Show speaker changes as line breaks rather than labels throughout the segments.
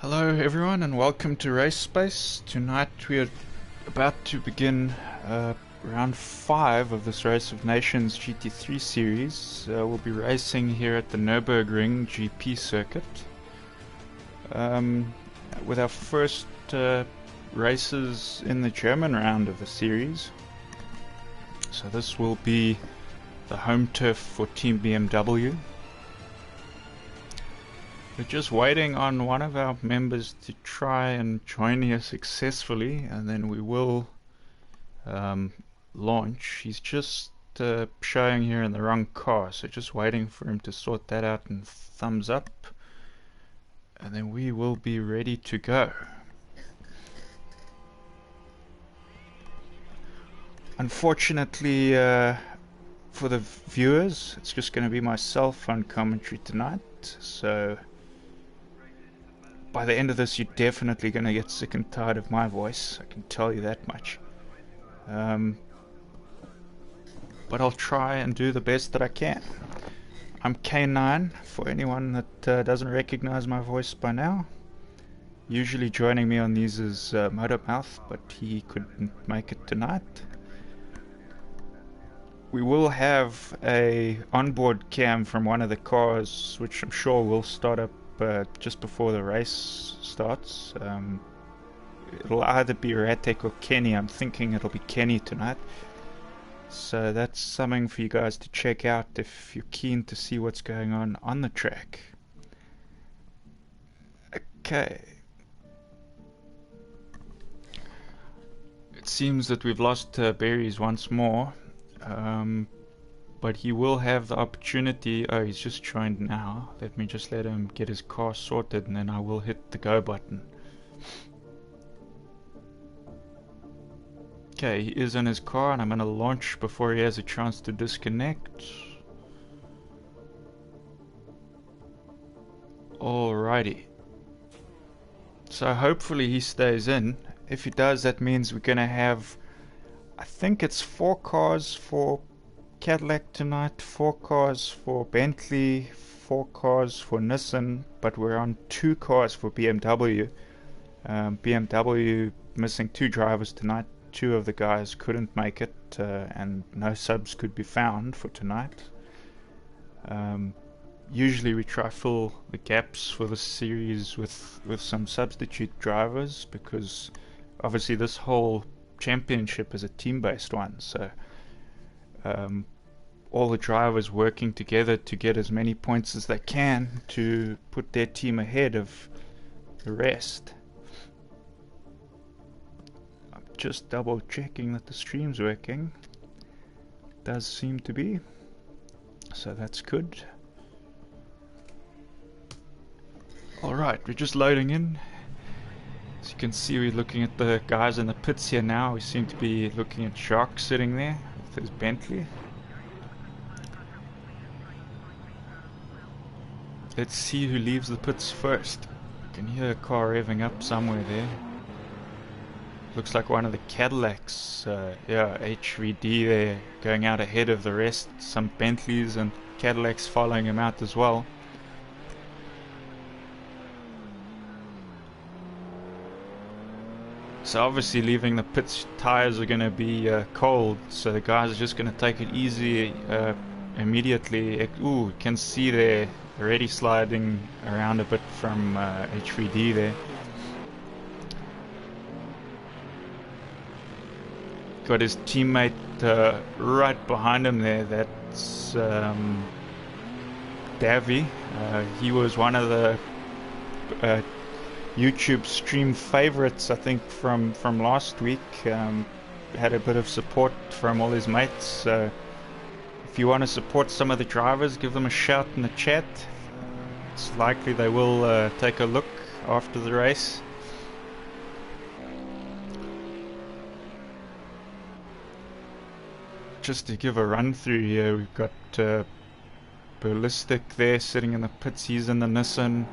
Hello everyone and welcome to Race Space. Tonight we are about to begin round 5 of this Race of Nations GT3 series. We'll be racing here at the Nurburgring GP circuit with our first races in the German round of the series. So this will be the home turf for Team BMW. We're just waiting on one of our members to try and join here successfully, and then we will launch. He's just showing here in the wrong car, so just waiting for him to sort that out and thumbs up, and then we will be ready to go. Unfortunately for the viewers, it's just going to be myself on commentary tonight, so by the end of this you're definitely going to get sick and tired of my voice, I can tell you that much. But I'll try and do the best that I can. I'm K9, for anyone that doesn't recognize my voice by now. Usually joining me on these is Motormouth, but he couldn't make it tonight. We will have a onboard cam from one of the cars, which I'm sure will start up just before the race starts. It'll either be Ratek or Kenny. I'm thinking it'll be Kenny tonight. So that's something for you guys to check out if you're keen to see what's going on the track. Okay. It seems that we've lost Berries once more. But he will have the opportunity. Oh, he's just joined now. Let me just let him get his car sorted and then I will hit the go button. Okay, he is in his car and I'm going to launch before he has a chance to disconnect. Alrighty. So hopefully he stays in. If he does, that means we're going to have, I think it's 4 cars for Cadillac tonight, 4 cars for Bentley, 4 cars for Nissan, but we're on 2 cars for BMW. BMW missing 2 drivers tonight. 2 of the guys couldn't make it, and no subs could be found for tonight. Usually we try fill the gaps for the series with some substitute drivers, because obviously this whole championship is a team-based one, so all the drivers working together to get as many points as they can to put their team ahead of the rest. I'm just double checking that the stream's working. It does seem to be, so that's good. Alright, we're just loading in. As you can see, we're looking at the guys in the pits here now. We seem to be looking at Jacques sitting there with his Bentley. Let's see who leaves the pits first. I can hear a car revving up somewhere there. Looks like one of the Cadillacs, yeah, HVD there, going out ahead of the rest. Some Bentleys and Cadillacs following him out as well. So obviously leaving the pits, tires are going to be cold, so the guys are just going to take it easy immediately. Ooh, you can see they're already sliding around a bit from HVD there. Got his teammate right behind him there, that's Davy. He was one of the YouTube stream favorites, I think, from last week. Had a bit of support from all his mates, so if you want to support some of the drivers, give them a shout in the chat. It's likely they will take a look after the race. Just to give a run through here, we've got Ballistic there sitting in the pits, he's in the Nissan.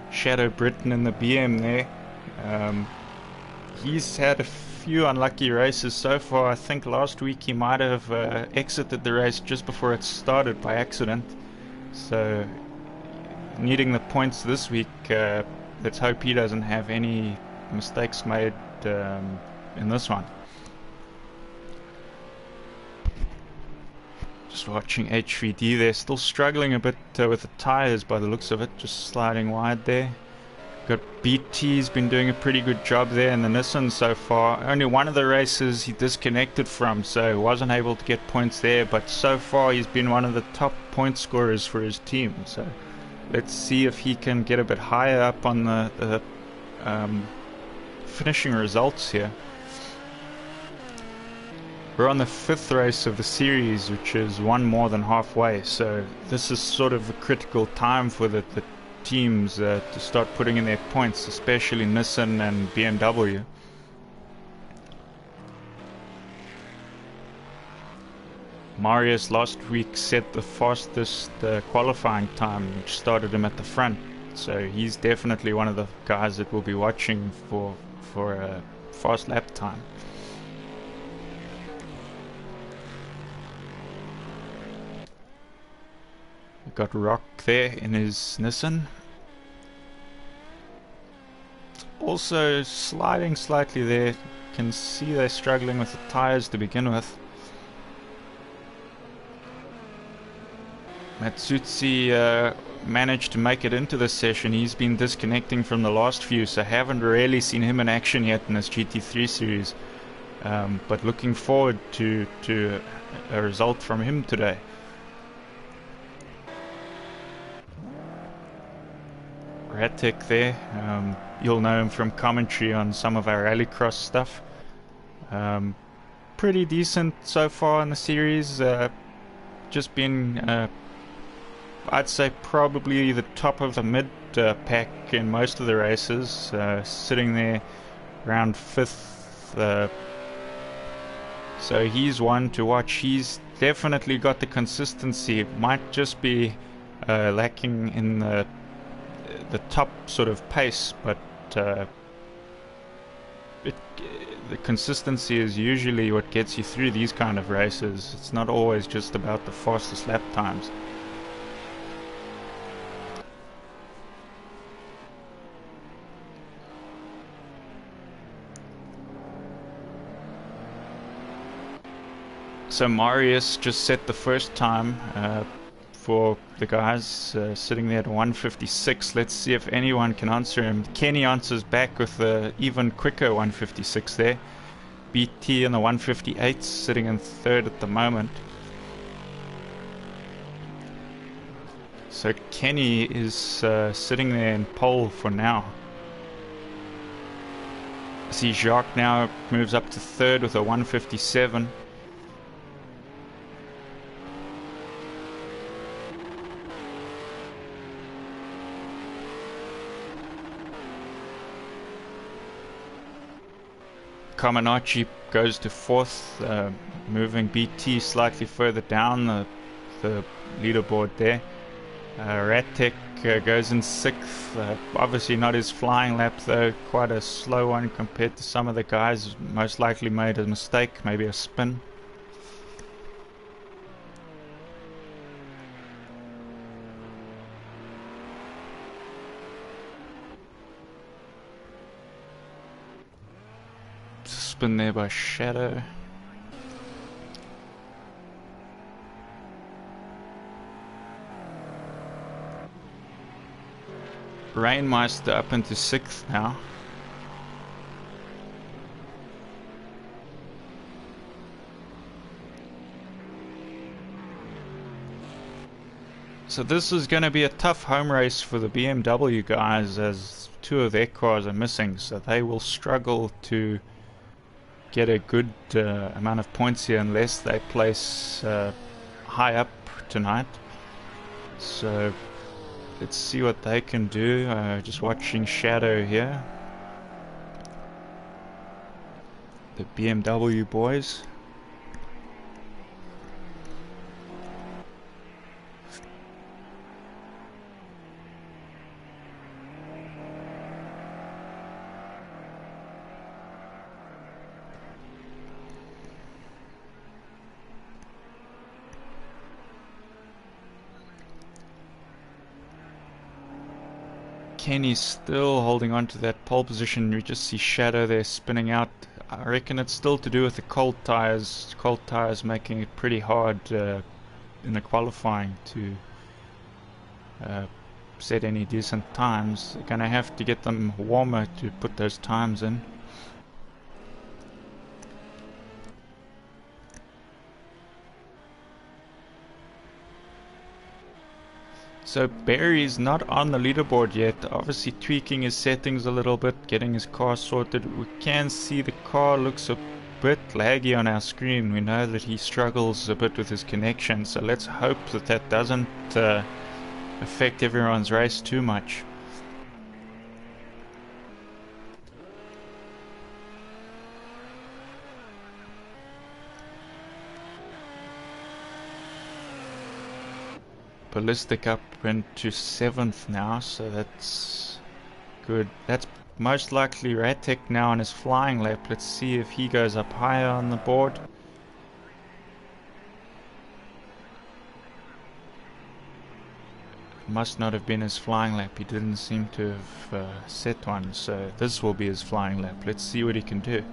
Shadow Britain in the BM there. He's had a few unlucky races so far. I think last week he might have exited the race just before it started by accident. So needing the points this week, let's hope he doesn't have any mistakes made in this one. Just watching HVD, they're still struggling a bit with the tires by the looks of it, just sliding wide there. Got BT's been doing a pretty good job there, and the Nissan so far. Only one of the races he disconnected from, so wasn't able to get points there, but so far he's been one of the top point scorers for his team. So let's see if he can get a bit higher up on the finishing results here. We're on the 5th race of the series, which is one more than halfway, so this is sort of a critical time for the teams to start putting in their points, especially Nissan and BMW. Marius last week set the fastest qualifying time, which started him at the front, so he's definitely one of the guys that we'll be watching for a fast lap time. We've got Rock there in his Nissan. Also sliding slightly there. You can see they're struggling with the tires to begin with. Matsutsi managed to make it into this session. He's been disconnecting from the last few, so haven't really seen him in action yet in this GT3 series. But looking forward to a result from him today. Ratek there, you'll know him from commentary on some of our rallycross stuff. Pretty decent so far in the series, just been, I'd say probably the top of the mid pack in most of the races, sitting there around 5th, so he's one to watch. He's definitely got the consistency. It might just be lacking in the top sort of pace, but the consistency is usually what gets you through these kind of races. It's not always just about the fastest lap times. So Marius just set the first time for the guys, sitting there at 156. Let's see if anyone can answer him. Kenny answers back with the even quicker 156 there. BT in the 158, sitting in 3rd at the moment. So Kenny is sitting there in pole for now. See Jacques now moves up to 3rd with a 157. Kamenachi goes to 4th, moving BT slightly further down the leaderboard there. Ratek goes in 6th, obviously not his flying lap though, quite a slow one compared to some of the guys. Most likely made a mistake, maybe a spin. Spin there by Shadow. Rainmeister up into 6th now. So this is going to be a tough home race for the BMW guys, as 2 of their cars are missing, so they will struggle to get a good amount of points here unless they place high up tonight. So let's see what they can do. Just watching Shadow here, the BMW boys. Kenny's still holding on to that pole position. You just see Shadow there spinning out. I reckon it's still to do with the cold tires. Cold tires making it pretty hard in the qualifying to set any decent times. They're gonna have to get them warmer to put those times in. So Barry's not on the leaderboard yet, obviously tweaking his settings a little bit, getting his car sorted. We can see the car looks a bit laggy on our screen. We know that he struggles a bit with his connection, so let's hope that that doesn't affect everyone's race too much. Ballistic up into 7th now, so that's good. That's most likely Ratek now on his flying lap. Let's see if he goes up higher on the board. Must not have been his flying lap. He didn't seem to have set one, so this will be his flying lap. Let's see what he can do.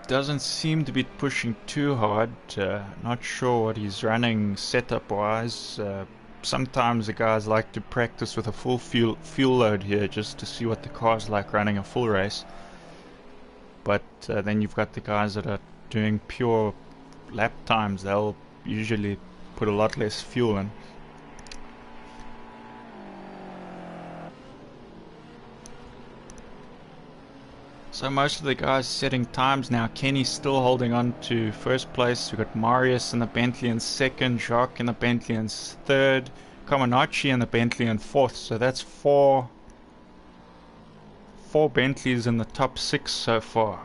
Doesn't seem to be pushing too hard. Not sure what he's running setup wise. Sometimes the guys like to practice with a full fuel load here just to see what the car's like running a full race. But then you've got the guys that are doing pure lap times. They'll usually put a lot less fuel in. So most of the guys setting times now. Kenny's still holding on to first place. We've got Marius in the Bentley in 2nd, Jacques in the Bentley in 3rd, Comaneci in the Bentley in 4th. So that's four Bentleys in the top 6 so far.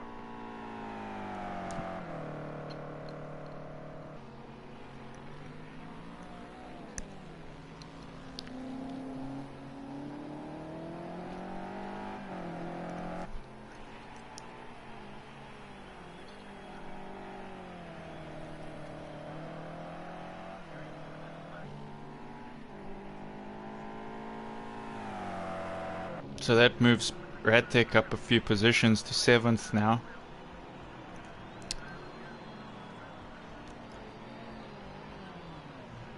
So that moves Ratek up a few positions to 7th now.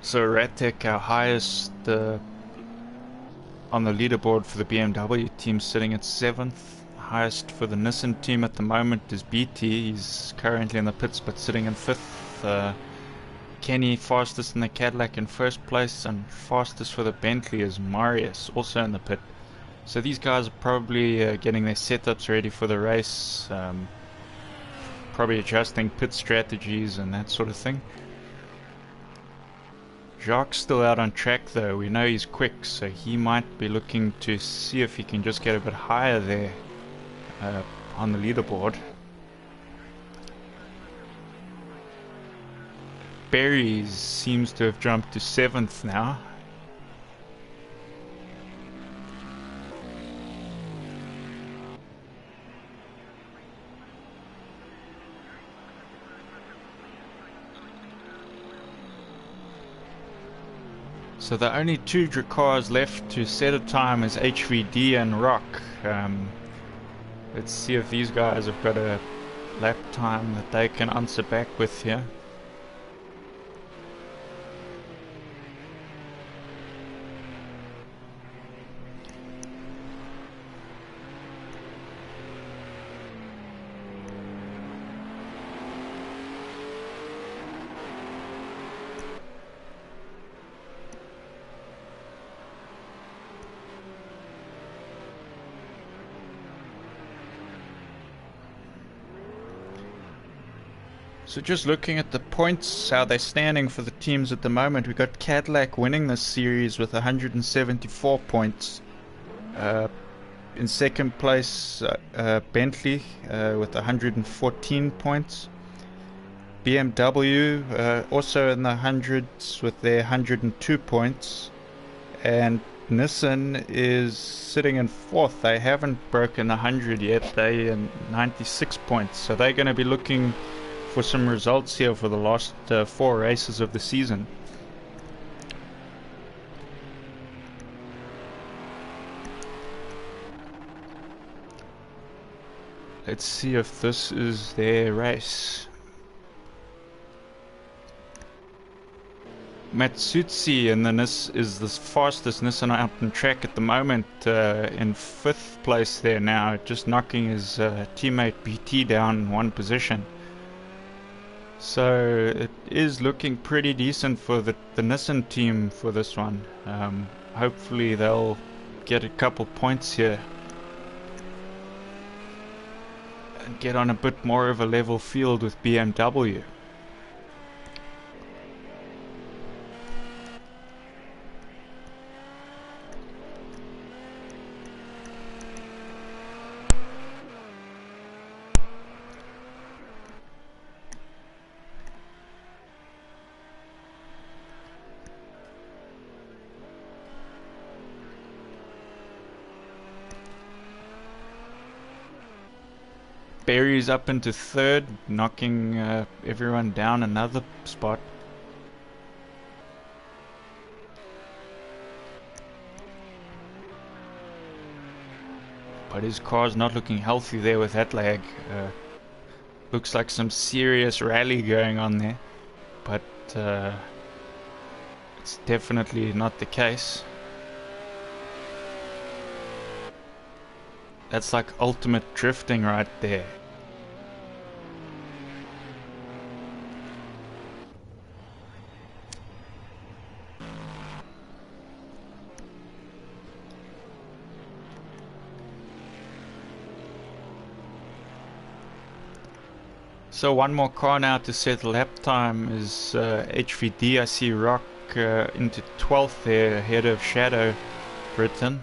So Ratek, our highest on the leaderboard for the BMW team, sitting at 7th. Highest for the Nissan team at the moment is BT. He's currently in the pits but sitting in 5th. Kenny fastest in the Cadillac in 1st place, and fastest for the Bentley is Marius, also in the pit. So these guys are probably getting their setups ready for the race, probably adjusting pit strategies and that sort of thing. Jacques still out on track though. We know he's quick, so he might be looking to see if he can just get a bit higher there on the leaderboard. Barry seems to have jumped to 7th now. So the only 2 cars left to set a time is HVD and Rock. Let's see if these guys have got a lap time that they can answer back with here. So just looking at the points, how they're standing for the teams at the moment, we got Cadillac winning this series with 174 points. In second place, Bentley with 114 points. BMW also in the hundreds with their 102 points. And Nissan is sitting in fourth. They haven't broken 100 yet. They're in 96 points. So they're going to be looking for some results here for the last 4 races of the season. Let's see if this is their race. Matsutsi in is the fastest Nissan out on track at the moment, in 5th place there now, just knocking his teammate BT down 1 position. So it is looking pretty decent for the Nissan team for this one. Hopefully they'll get a couple points here and get on a bit more of a level field with BMW. Berry's up into 3rd, knocking everyone down another spot. But his car's not looking healthy there with that lag. Looks like some serious rally going on there, but it's definitely not the case. That's like ultimate drifting right there. So one more car now to set lap time is HVD. I see Rock into 12th there, ahead of Shadow Britain.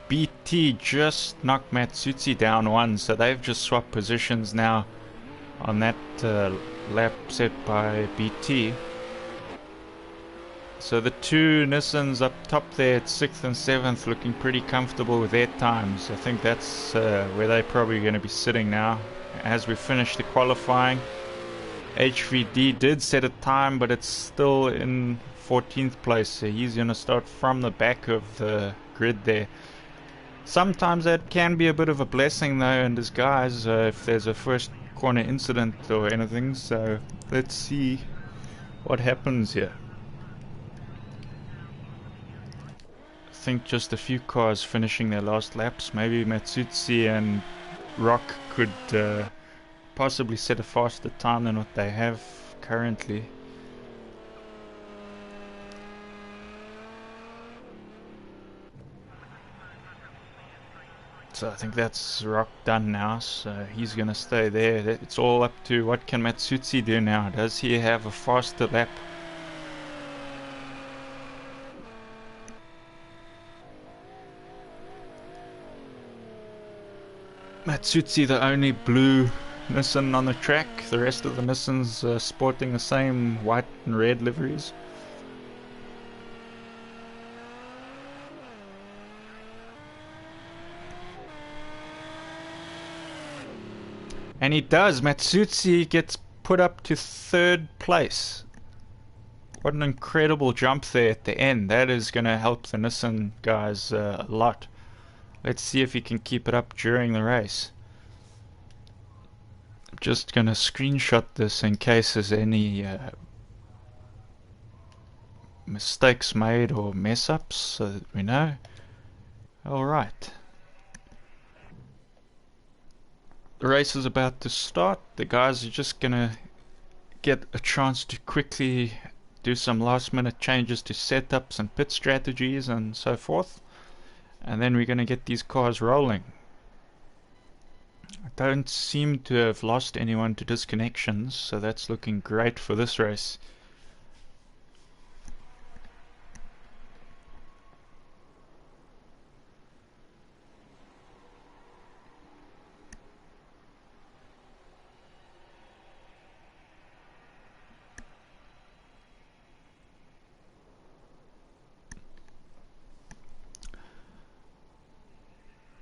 BT just knocked Matsutsi down 1, so they've just swapped positions now on that lap set by BT. So the 2 Nissans up top there at 6th and 7th looking pretty comfortable with their times. I think that's where they're probably going to be sitting now as we finish the qualifying. HVD did set a time, but it's still in 14th place, so he's going to start from the back of the grid there. Sometimes that can be a bit of a blessing though in disguise if there's a first corner incident or anything, so let's see what happens here. I think just a few cars finishing their last laps. Maybe Matsutsi and Rock could possibly set a faster time than what they have currently. So I think that's Rock done now, so he's gonna stay there. It's all up to what can Matsutsi do now. Does he have a faster lap? Matsutsi the only blue Nissan on the track. The rest of the Nissans sporting the same white and red liveries. And he does. Matsutsi gets put up to 3rd place. What an incredible jump there at the end. That is going to help the Nissan guys a lot. Let's see if he can keep it up during the race. I'm just going to screenshot this in case there's any mistakes made or mess ups so that we know. Alright. The race is about to start. The guys are just gonna get a chance to quickly do some last minute changes to setups and pit strategies and so forth. And then we're gonna get these cars rolling. I don't seem to have lost anyone to disconnections, so that's looking great for this race.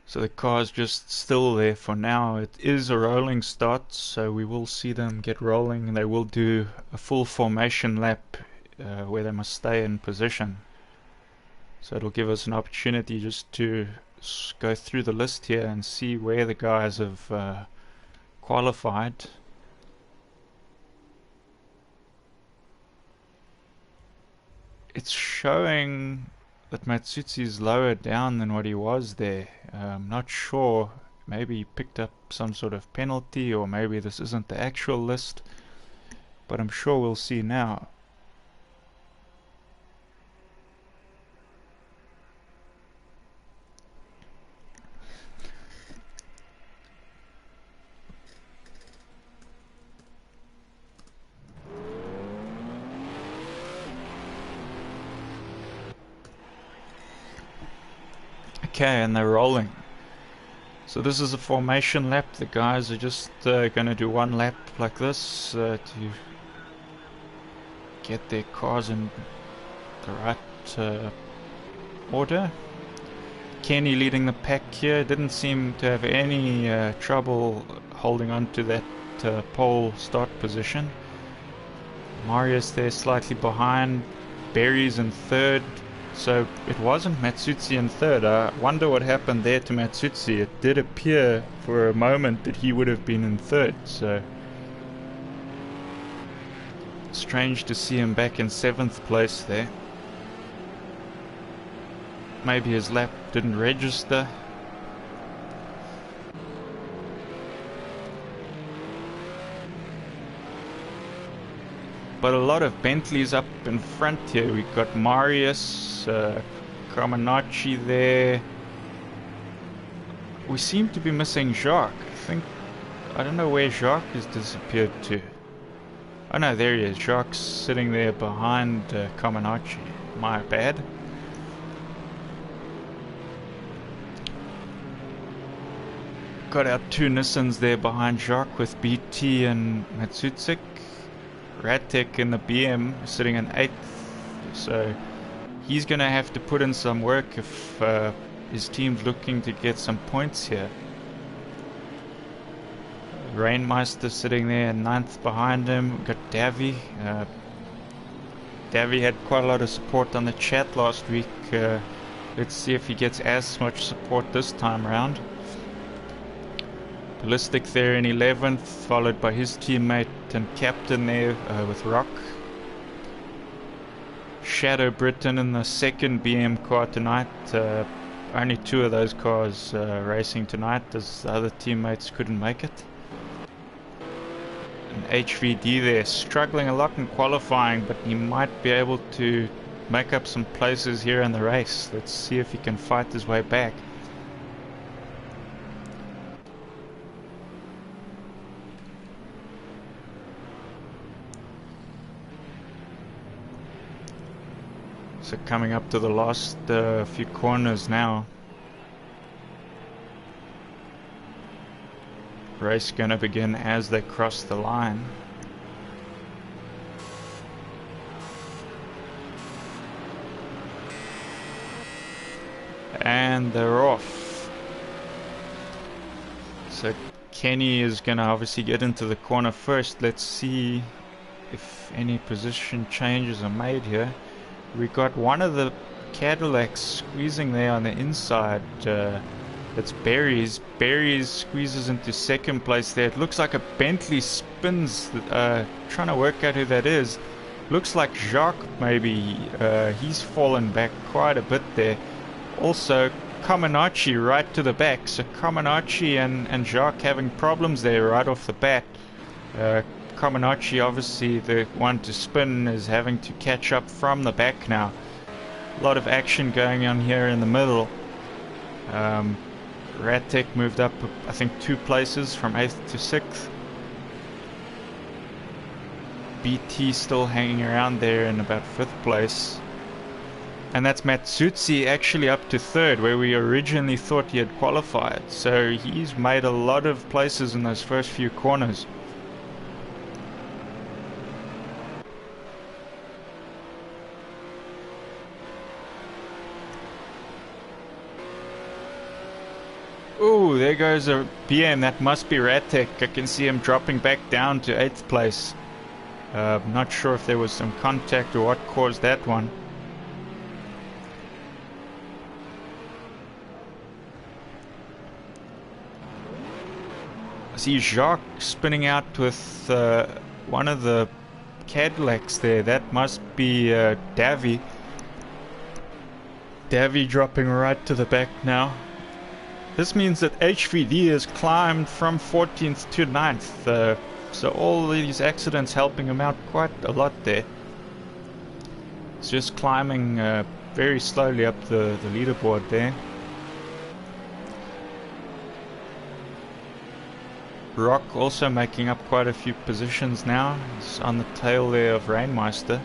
So the car's just still there for now. It is a rolling start, so we will see them get rolling, and they will do a full formation lap where they must stay in position. So it'll give us an opportunity just to go through the list here and see where the guys have qualified. It's showing that Matsutsi is lower down than what he was there. I'm not sure. Maybe he picked up some sort of penalty, or maybe this isn't the actual list, but I'm sure we'll see now. Okay, and they're rolling. So this is a formation lap. The guys are just going to do one lap like this to get their cars in the right order. Kenny leading the pack here. Didn't seem to have any trouble holding on to that pole start position. Marius there slightly behind. Berry's in third. So it wasn't Matsutsi in third. I wonder what happened there to Matsutsi. It did appear for a moment that he would have been in third, so strange to see him back in 7th place there. Maybe his lap didn't register. But a lot of Bentleys up in front here. We've got Marius, Kamenachi there. We seem to be missing Jacques. I don't know where Jacques has disappeared to. Oh no, there he is. Jacques sitting there behind Kamenachi. My bad. Got our two Nissans there behind Jacques with BT and Matsutsik. Radtek in the BM sitting in 8th, so he's gonna have to put in some work if his team's looking to get some points here. Rainmeister sitting there in 9th behind him. We've got Davy. Davy had quite a lot of support on the chat last week. Let's see if he gets as much support this time around. Ballistic there in 11th, followed by his teammate and captain there with Rock. Shadow Britain in the 2nd BM car tonight. Only 2 of those cars racing tonight, as the other teammates couldn't make it. And HVD there, struggling a lot in qualifying, but he might be able to make up some places here in the race. Let's see if he can fight his way back. So coming up to the last few corners now. Race gonna begin as they cross the line. And they're off. So Kenny is gonna obviously get into the corner first. Let's see if any position changes are made here. We got one of the Cadillacs squeezing there on the inside. It's Berry's. Berry's squeezes into 2nd place there. It looks like a Bentley spins, trying to work out who that is. Looks like Jacques maybe, he's fallen back quite a bit there. Also, Comaneci right to the back. So Comaneci and Jacques having problems there right off the bat. Comaneci, obviously the one to spin, is having to catch up from the back now. A lot of action going on here in the middle. Radtech moved up, I think, 2 places from 8th to 6th. BT still hanging around there in about 5th place. And that's Matsutsi actually up to 3rd, where we originally thought he had qualified. So he's made a lot of places in those first few corners. Ooh, there goes a BM. That must be Radtech. I can see him dropping back down to 8th place. Not sure if there was some contact or what caused that one. I see Jacques spinning out with one of the Cadillacs there. That must be Davy. Davy dropping right to the back now. This means that HVD has climbed from 14th to 9th. So all these accidents helping him out quite a lot there. It's just climbing very slowly up the leaderboard there. Rock also making up quite a few positions now. He's on the tail there of Rainmeister.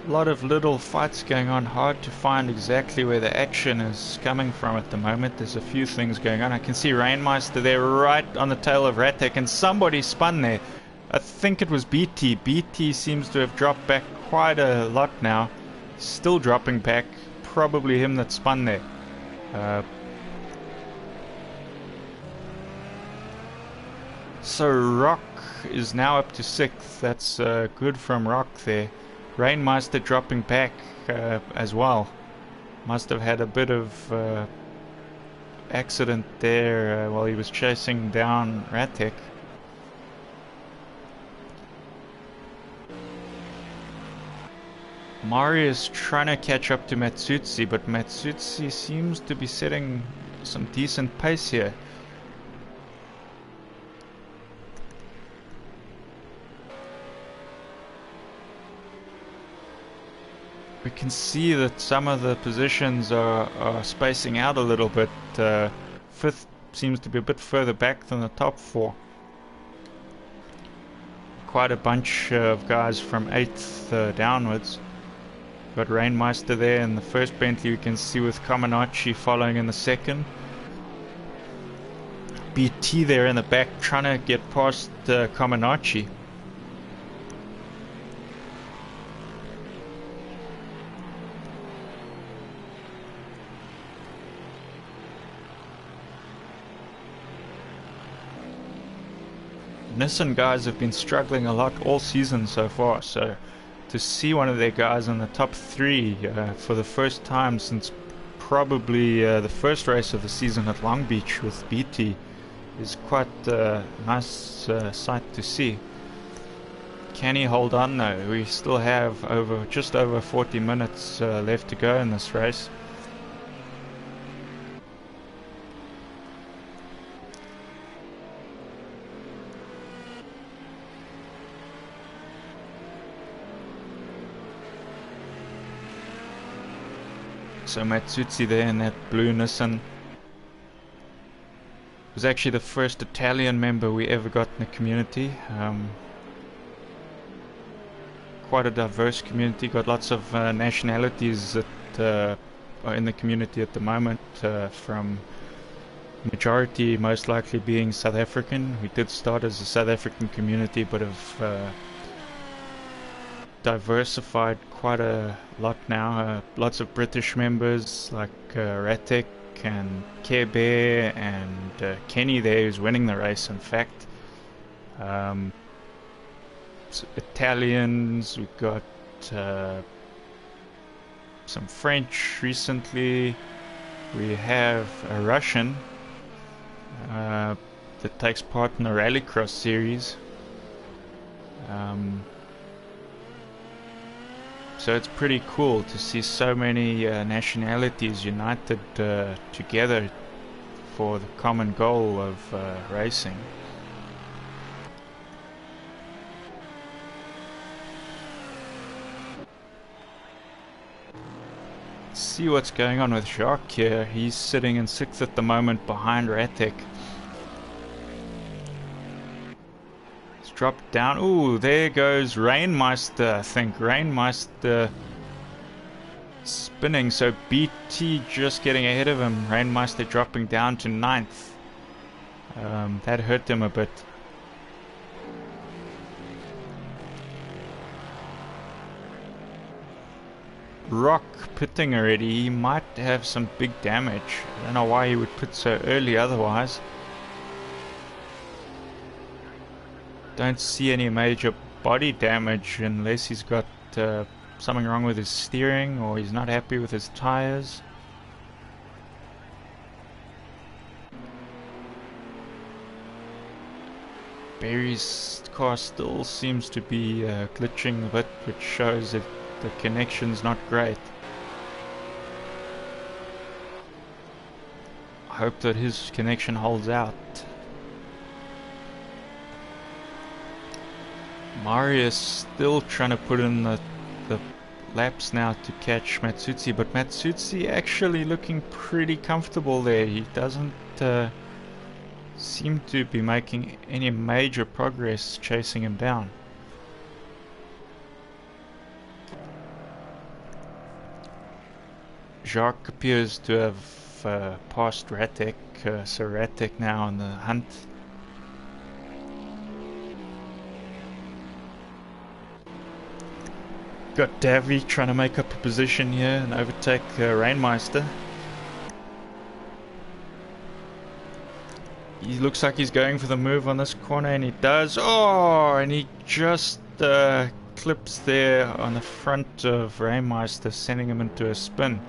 A lot of little fights going on, hard to find exactly where the action is coming from at the moment. There's a few things going on. I can see Rainmeister there right on the tail of Radtech, and somebody spun there. I think it was BT. BT seems to have dropped back quite a lot now. Still dropping back. Probably him that spun there. So Rock is now up to 6th. That's good from Rock there. Rainmeister dropping back as well. Must have had a bit of accident there while he was chasing down Radtech. Marius trying to catch up to Matsutsi, but Matsutsi seems to be setting some decent pace here. We can see that some of the positions are spacing out a little bit. 5th seems to be a bit further back than the top 4. Quite a bunch of guys from 8th downwards. Got Rainmeister there in the first Bentley, we can see, with Comaneci following in the second. BT there in the back trying to get past Comaneci. Nissan guys have been struggling a lot all season so far, so to see one of their guys in the top 3 for the first time since probably the first race of the season at Long Beach with BT is quite a nice sight to see. Can he hold on though? We still have just over 40 minutes left to go in this race. So Matsutsi there in that blue Nissan was actually the first Italian member we ever got in the community. Quite a diverse community, got lots of nationalities that are in the community at the moment, from majority most likely being South African. We did start as a South African community, but have diversified quite a lot now. Lots of British members like Radtech, and Care Bear and Kenny there, who's winning the race, in fact. Italians, we've got some French recently. We have a Russian that takes part in the Rallycross series. So it's pretty cool to see so many nationalities united together for the common goal of racing. See what's going on with Jacques here. He's sitting in 6th at the moment behind Ratek. He's dropped down. Ooh, there goes Rainmeister, I think. Rainmeister spinning, so BT just getting ahead of him. Rainmeister dropping down to 9th. That hurt him a bit. Rock pitting already. He might have some big damage. I don't know why he would pit so early otherwise. Don't see any major body damage unless he's got something wrong with his steering or he's not happy with his tires. Barry's car still seems to be glitching a bit, which shows that the connection's not great. I hope that his connection holds out. Marius still trying to put in the laps now to catch Matsutsi, but Matsutsi actually looking pretty comfortable there. He doesn't seem to be making any major progress chasing him down. Jacques appears to have passed Ratek, so Ratek now on the hunt. Got Davy trying to make up a position here and overtake Rainmeister. He looks like he's going for the move on this corner, and he does. Oh, and he just clips there on the front of Rainmeister, sending him into a spin.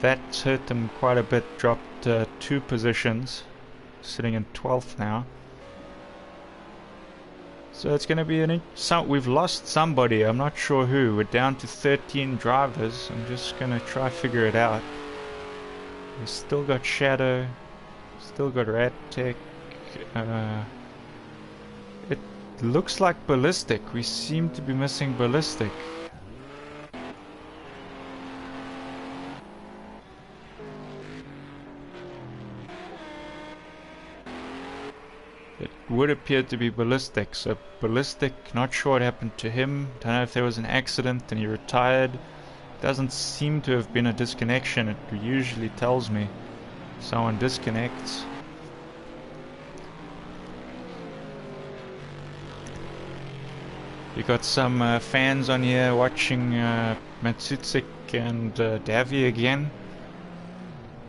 That hurt him quite a bit, dropped 2 positions, sitting in 12th now. So it's going to be we've lost somebody, I'm not sure who. We're down to 13 drivers. I'm just going to try figure it out. We've still got Shadow, still got Ratek. It looks like Ballistic. We seem to be missing Ballistic. It would appear to be Ballistic, so Ballistic, not sure what happened to him. Don't know if there was an accident and he retired. Doesn't seem to have been a disconnection. It usually tells me someone disconnects. You got some fans on here watching Matsutsik and Davy again.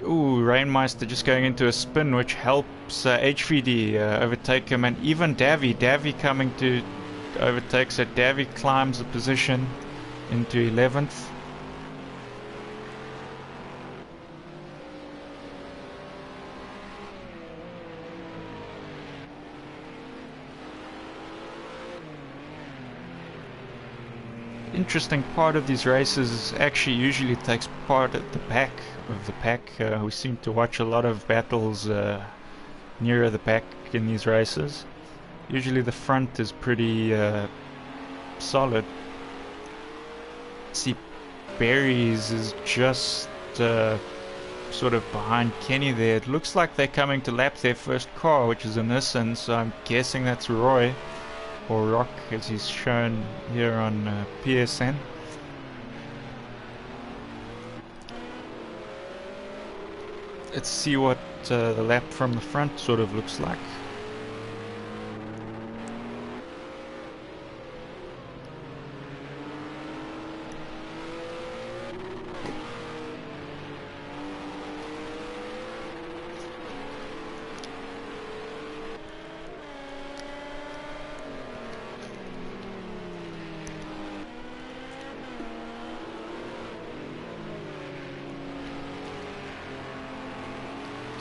Ooh, Rainmeister just going into a spin, which helps HVD overtake him, and even Davy coming to overtake, so Davy climbs the position into 11th. Interesting part of these races is actually usually takes part at the back of the pack. We seem to watch a lot of battles nearer the back in these races. Usually the front is pretty solid. See, Barry's is just sort of behind Kenny there. It looks like they're coming to lap their first car, which is a Nissan, so I'm guessing that's Roy. Or Rock, as he's shown here on PSN. Let's see what the lap from the front sort of looks like.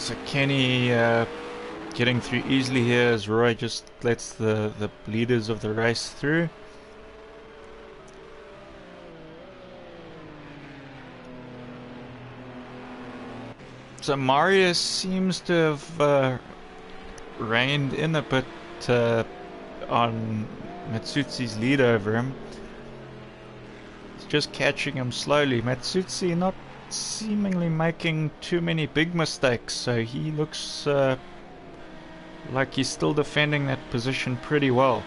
So Kenny getting through easily here as Roy just lets the leaders of the race through. So Marius seems to have reined in a bit on Matsutsu's lead over him. He's just catching him slowly. Matsutsu not seemingly making too many big mistakes, so he looks like he's still defending that position pretty well.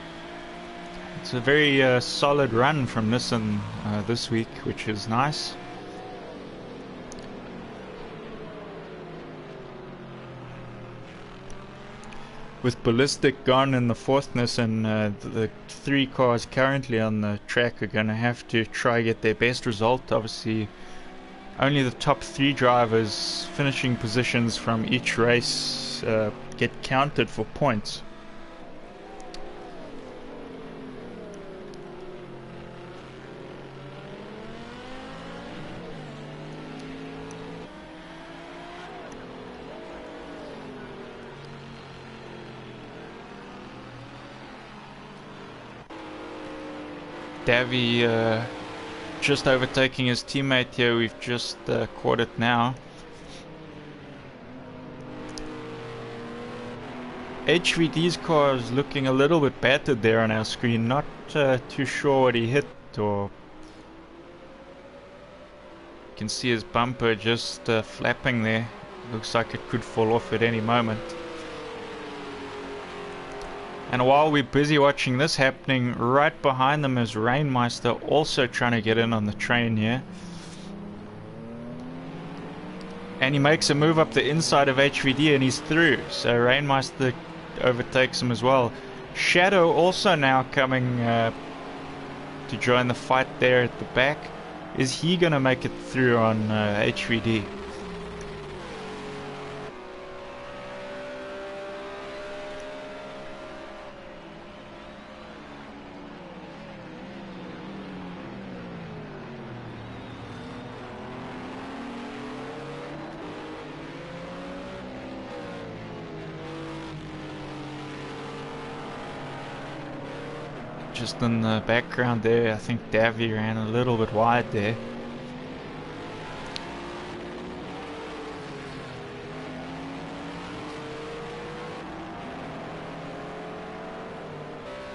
It's a very solid run from Nissan this week, which is nice. With Ballistic gone in the fourth Nissan, the three cars currently on the track are going to have to try get their best result. Obviously, only the top three drivers finishing positions from each race get counted for points. Davy just overtaking his teammate here. We've just caught it now. HVD's car is looking a little bit battered there on our screen. Not too sure what he hit, or you can see his bumper just flapping there. Looks like it could fall off at any moment. And while we're busy watching this happening, right behind them is Rainmeister also trying to get in on the train here. And he makes a move up the inside of HVD and he's through. So Rainmeister overtakes him as well. Shadow also now coming to join the fight there at the back. Is he going to make it through on HVD? Just in the background there, I think Davy ran a little bit wide there.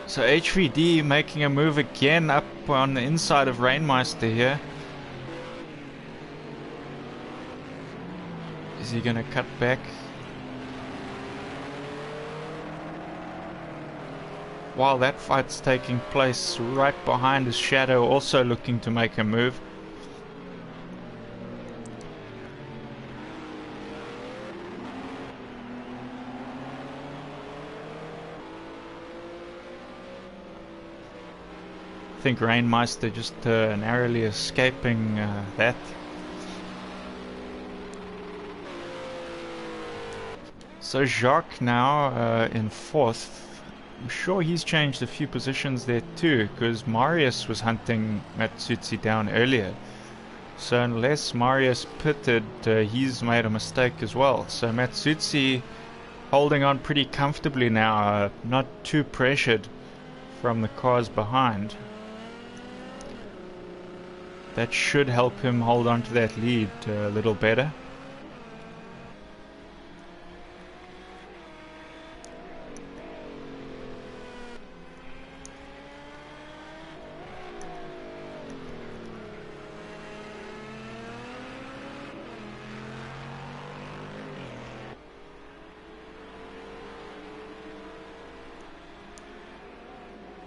So HVD making a move again up on the inside of Rainmeister here. Is he gonna cut back? While that fight's taking place, right behind is Shadow also looking to make a move. I think Rainmeister just narrowly escaping that. So Jacques now in fourth. I'm sure he's changed a few positions there too, because Marius was hunting Matsutsi down earlier. So unless Marius pitted, he's made a mistake as well. So Matsutsi holding on pretty comfortably now, not too pressured from the cars behind. That should help him hold on to that lead a little better.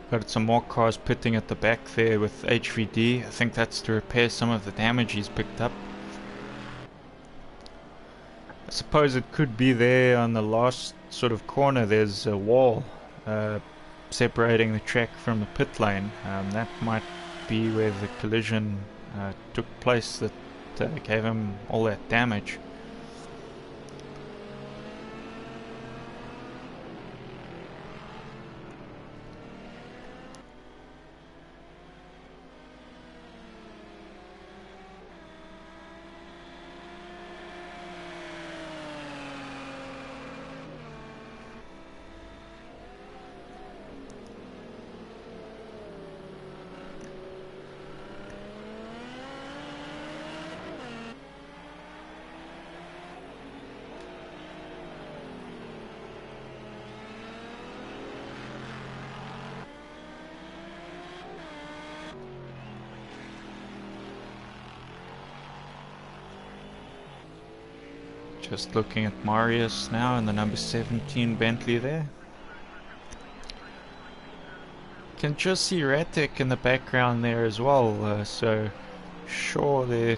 Got some more cars pitting at the back there with HVD. I think that's to repair some of the damage he's picked up. I suppose it could be there on the last sort of corner. There's a wall separating the track from the pit lane. That might be where the collision took place that gave him all that damage. Just looking at Marius now in the number 17 Bentley there. Can just see Ratek in the background there as well, so sure there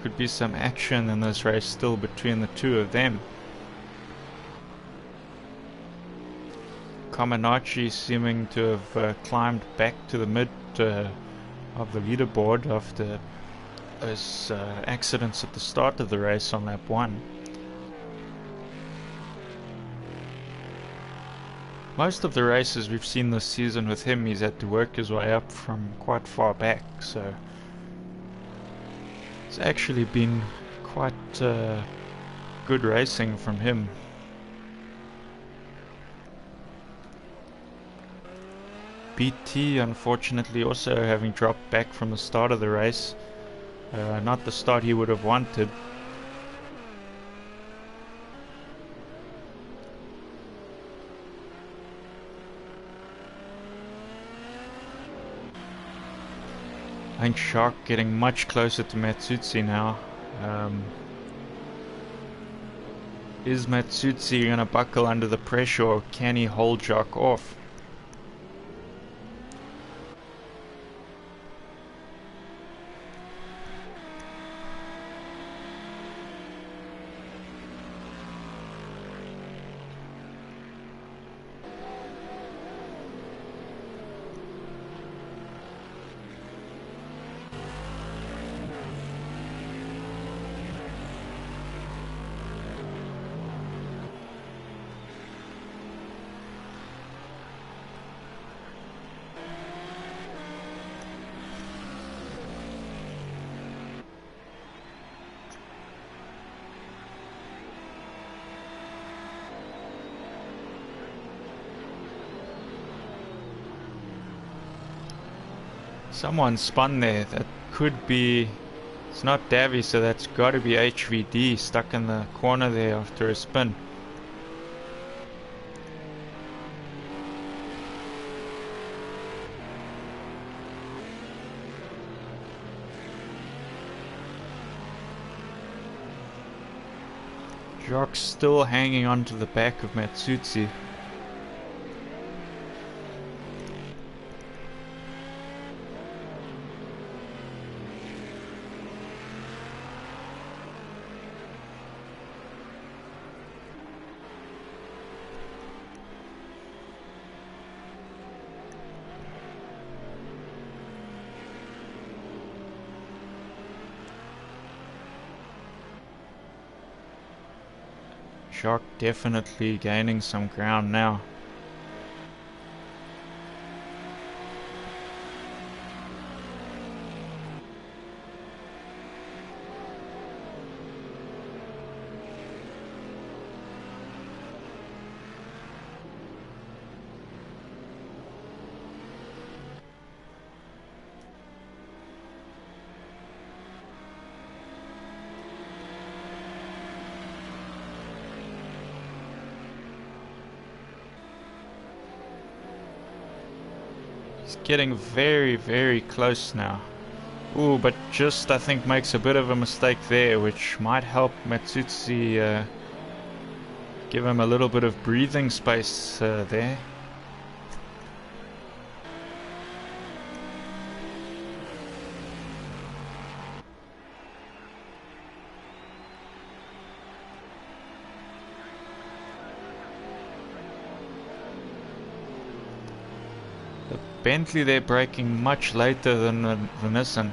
could be some action in this race still between the two of them. Comaneci seeming to have climbed back to the mid of the leaderboard after those accidents at the start of the race on lap 1. Most of the races we've seen this season with him, he's had to work his way up from quite far back, so it's actually been quite good racing from him. BT unfortunately also having dropped back from the start of the race, not the start he would have wanted. I think Shark getting much closer to Matsutsi now. Is Matsutsi going to buckle under the pressure, or can he hold Shark off? Someone spun there. That could be... It's not Davy, so that's got to be HVD stuck in the corner there after a spin. Jock's still hanging on to the back of Matsutsi. Shark definitely gaining some ground now. He's getting very, very close now. Ooh, but just I think makes a bit of a mistake there, which might help Matsutsi give him a little bit of breathing space there. Bentley they're braking much later than the Nissan.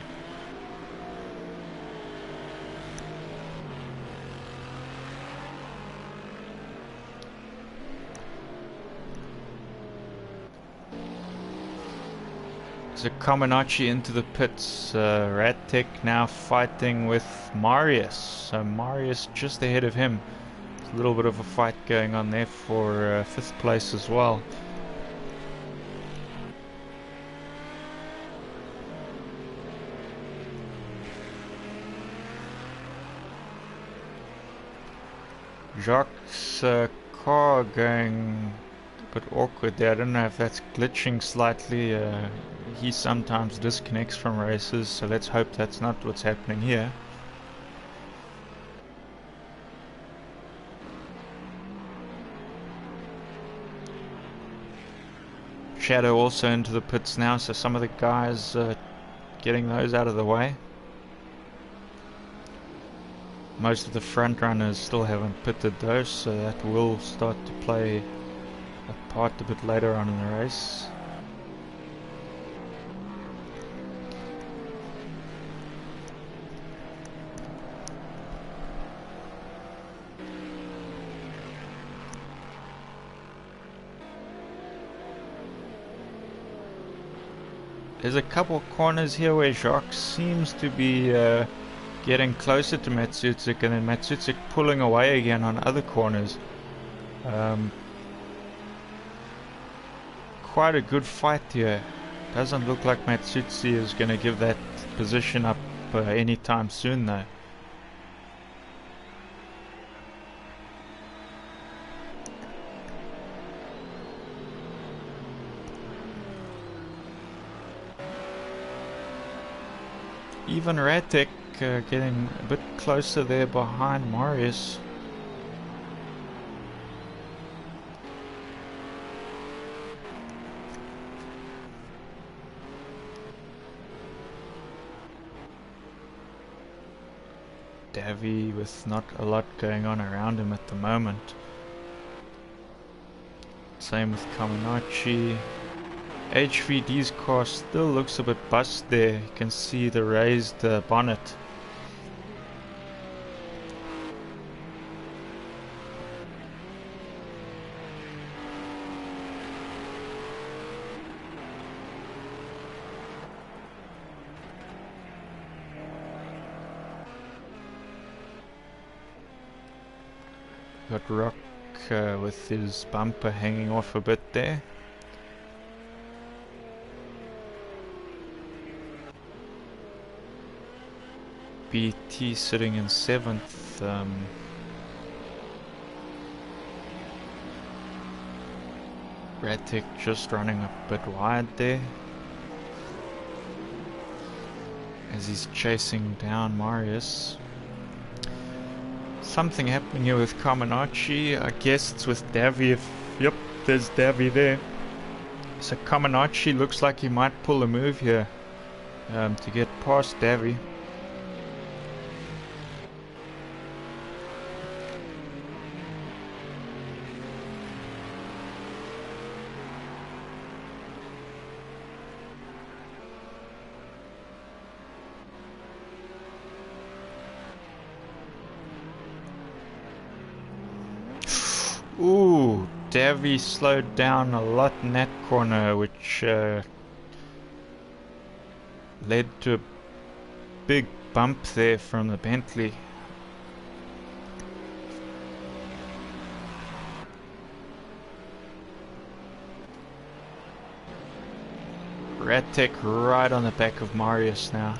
So Comaneci into the pits. Ratek now fighting with Marius. So Marius just ahead of him. There's a little bit of a fight going on there for 5th place as well. Jacques' car going a bit awkward there. I don't know if that's glitching slightly. He sometimes disconnects from races, so let's hope that's not what's happening here. Shadow also into the pits now, so some of the guys getting those out of the way. Most of the front runners still haven't pitted those, so that will start to play a part a bit later on in the race. There's a couple of corners here where Jacques seems to be getting closer to Matsutsik, and then Matsutsik pulling away again on other corners. Quite a good fight here. Doesn't look like Matsutsi is going to give that position up anytime soon though. Even Ratek getting a bit closer there behind Marius. Davy with not a lot going on around him at the moment. Same with Kaminachi. HVD's car still looks a bit bust there. You can see the raised bonnet. Got Rock with his bumper hanging off a bit there. BT sitting in 7th. Ratek just running a bit wide there as he's chasing down Marius. Something happening here with Kaminachi. I guess it's with Davy. Yep, there's Davy there. So Kaminachi looks like he might pull a move here to get past Davy. Ooh, Davy slowed down a lot in that corner, which led to a big bump there from the Bentley. Ratek right on the back of Marius now.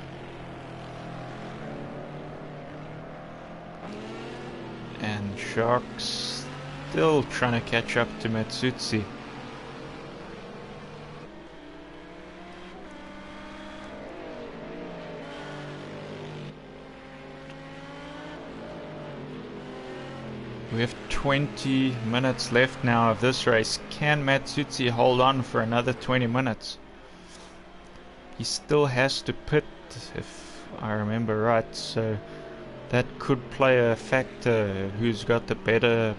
And Sharks still trying to catch up to Matsutsi. We have 20 minutes left now of this race. Can Matsutsi hold on for another 20 minutes? He still has to pit, if I remember right, so that could play a factor. Who's got the better,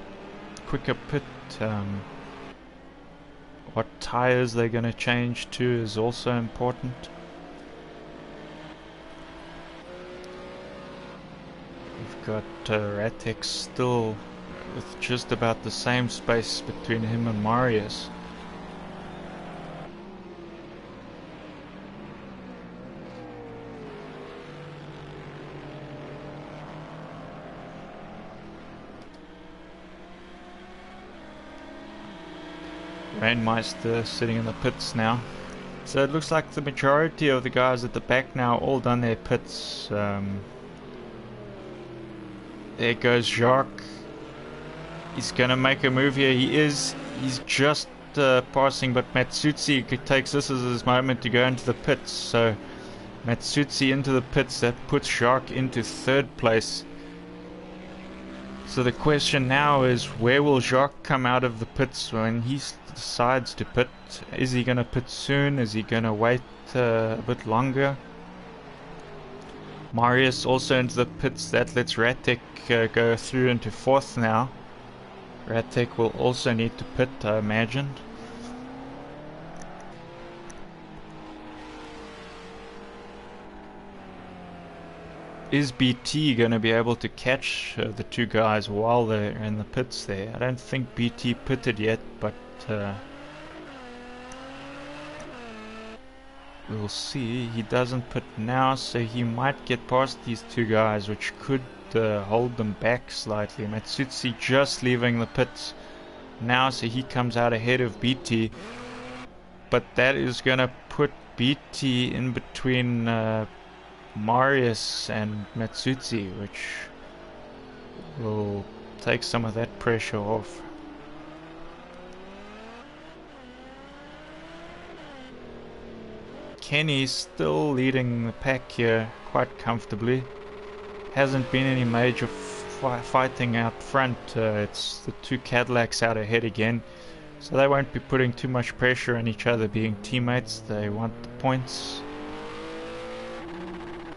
quicker pit? What tires they're going to change to is also important. We've got Ratek still with just about the same space between him and Marius. Rainmeister sitting in the pits now. So it looks like the majority of the guys at the back now all done their pits. There goes Jacques. He's gonna make a move here. He's just passing, but Matsutsi takes this as his moment to go into the pits. So Matsutsi into the pits, that puts Jacques into 3rd place. So the question now is, where will Jacques come out of the pits when he decides to pit? Is he gonna pit soon? Is he gonna wait a bit longer? Marius also into the pits. That lets Ratek go through into 4th now. Ratek will also need to pit, I imagine. Is BT going to be able to catch the two guys while they're in the pits there? I don't think BT pitted yet, but we'll see. He doesn't pit now, so he might get past these two guys, which could hold them back slightly. Matsutsi just leaving the pits now, so he comes out ahead of BT, but that is going to put BT in between Marius and Matsutsi, which will take some of that pressure off. Kenny's still leading the pack here quite comfortably. Hasn't been any major fighting out front. It's the two Cadillacs out ahead again, so they won't be putting too much pressure on each other being teammates. They want the points.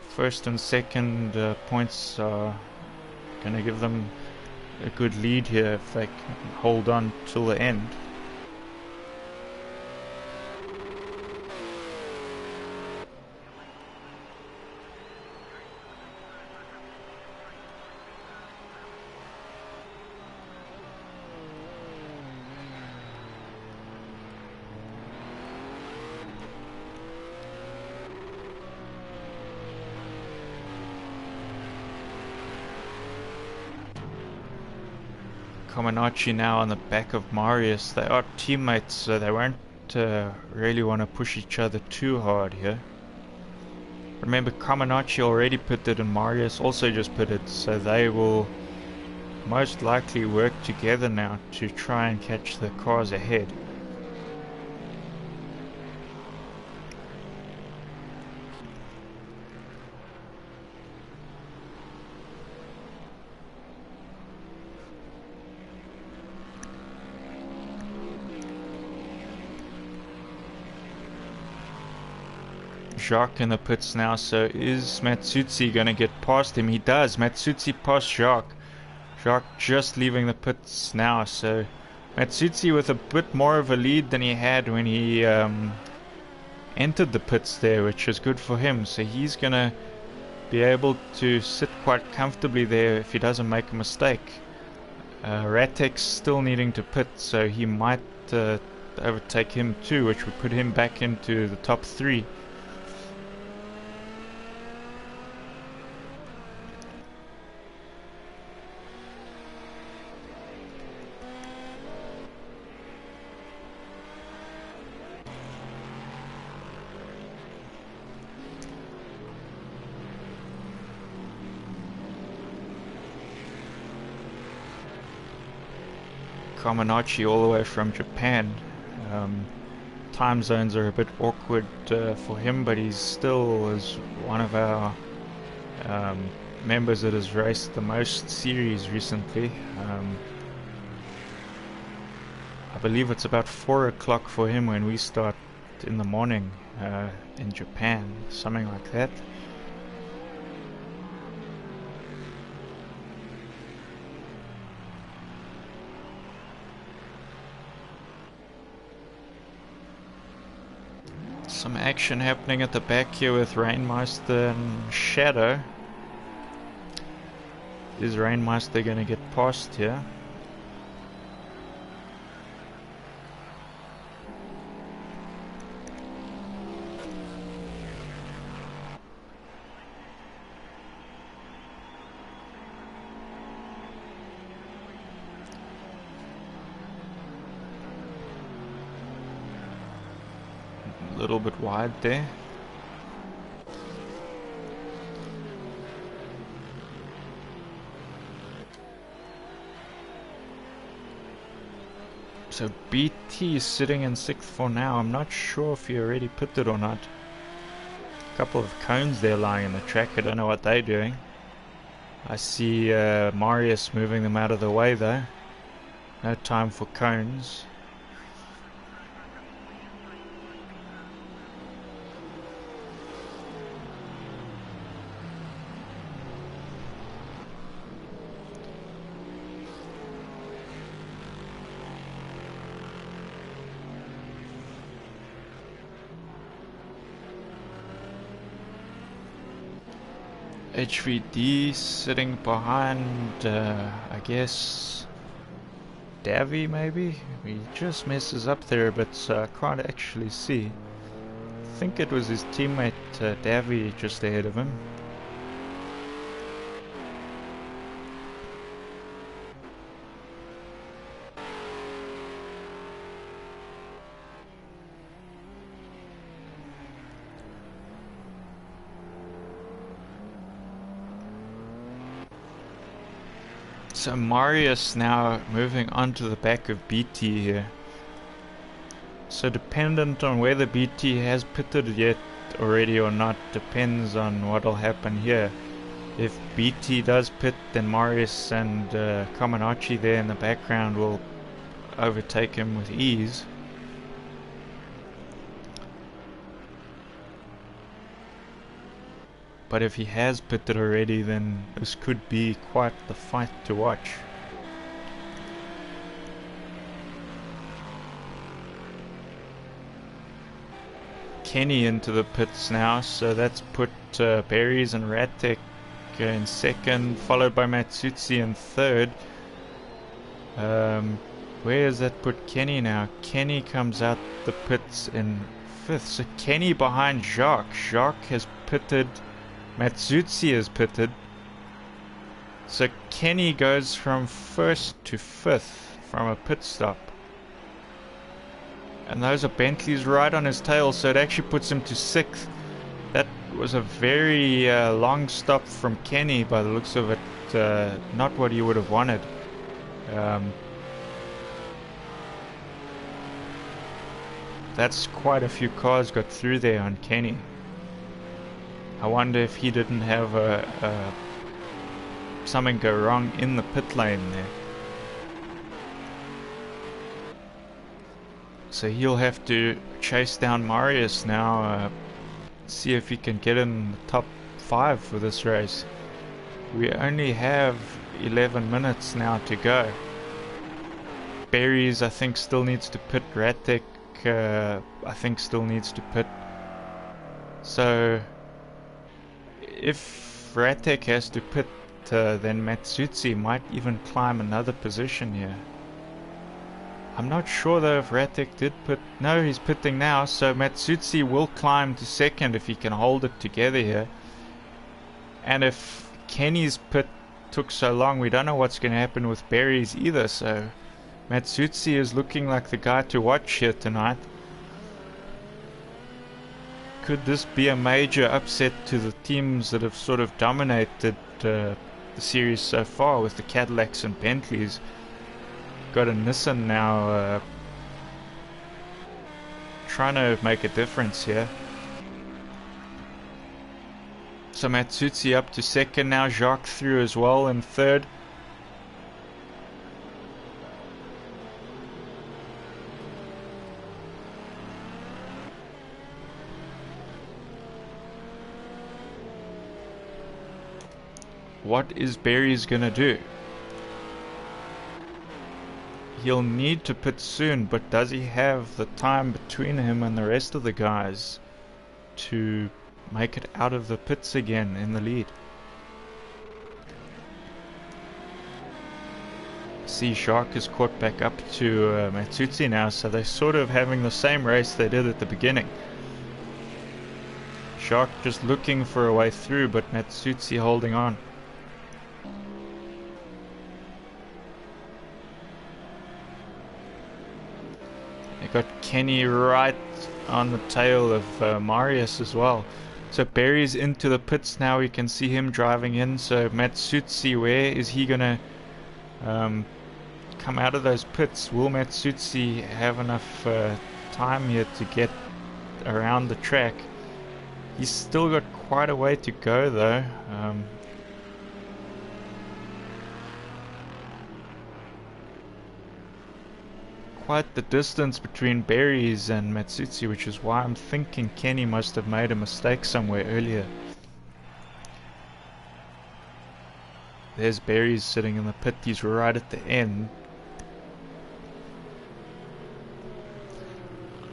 First and second points are going to give them a good lead here if they can hold on till the end. Comaneci now on the back of Marius. They are teammates, so they won't really want to push each other too hard here. Remember, Comaneci already pitted and Marius also just pitted, so they will most likely work together now to try and catch the cars ahead. Jacques in the pits now, so is Matsutsi going to get past him? He does. Matsutsi past Jacques. Jacques just leaving the pits now, so Matsutsi with a bit more of a lead than he had when he entered the pits there, which is good for him. So he's going to be able to sit quite comfortably there if he doesn't make a mistake. Ratek's still needing to pit, so he might overtake him too, which would put him back into the top 3. Comaneci all the way from Japan. Time zones are a bit awkward for him, but he's still is one of our members that has raced the most series recently. I believe it's about 4 o'clock for him when we start in the morning in Japan, something like that. Some action happening at the back here with Rainmeister and Shadow. Is Rainmeister going to get past here? A little bit wide there. So BT is sitting in 6th for now. I'm not sure if he already pitted or not. A couple of cones there lying in the track. I don't know what they're doing. I see Marius moving them out of the way though. No time for cones. HVD sitting behind, I guess, Davy maybe? He just messes up there, but I can't actually see. I think it was his teammate Davy just ahead of him. So Marius now moving onto the back of BT here. So dependent on whether BT has pitted yet already or not depends on what'll happen here. If BT does pit, then Marius and Comaneci there in the background will overtake him with ease. But if he has pitted already, then this could be quite the fight to watch. Kenny into the pits now, so that's put Berries and Ratek in second, followed by Matsutsi in third. Where does that put Kenny now? Kenny comes out the pits in fifth, so Kenny behind Jacques. Jacques has pitted, Matsutsi has pitted, so Kenny goes from first to fifth from a pit stop. And those are Bentleys right on his tail, so it actually puts him to sixth. That was a very long stop from Kenny by the looks of it. Not what he would have wanted. That's quite a few cars got through there on Kenny. I wonder if he didn't have something go wrong in the pit lane there. So he'll have to chase down Marius now, see if he can get in the top 5 for this race. We only have 11 minutes now to go. Berries I think still needs to pit, Ratek I think still needs to pit. So if Ratek has to pit, then Matsutsi might even climb another position here. I'm not sure though if Ratek did pit. No, he's pitting now, so Matsutsi will climb to second if he can hold it together here. And if Kenny's pit took so long, we don't know what's going to happen with Berries either, so Matsutsi is looking like the guy to watch here tonight. Could this be a major upset to the teams that have sort of dominated the series so far with the Cadillacs and Bentleys? Got a Nissan now trying to make a difference here. So Matsutsi up to second now, Jacques through as well in third. What is Berries gonna do? He'll need to pit soon, but does he have the time between him and the rest of the guys to make it out of the pits again in the lead? See, Jacques is caught back up to Matsutsi now, so they're sort of having the same race they did at the beginning. Jacques just looking for a way through, but Matsutsi holding on. Got Kenny right on the tail of Marius as well. So Berry's into the pits now. We can see him driving in. So Matsutsi, where is he gonna come out of those pits? Will Matsutsi have enough time here to get around the track? He's still got quite a way to go though. Quite the distance between Berries and Matsutsi, which is why I'm thinking Kenny must have made a mistake somewhere earlier. There's Berries sitting in the pit, he's right at the end.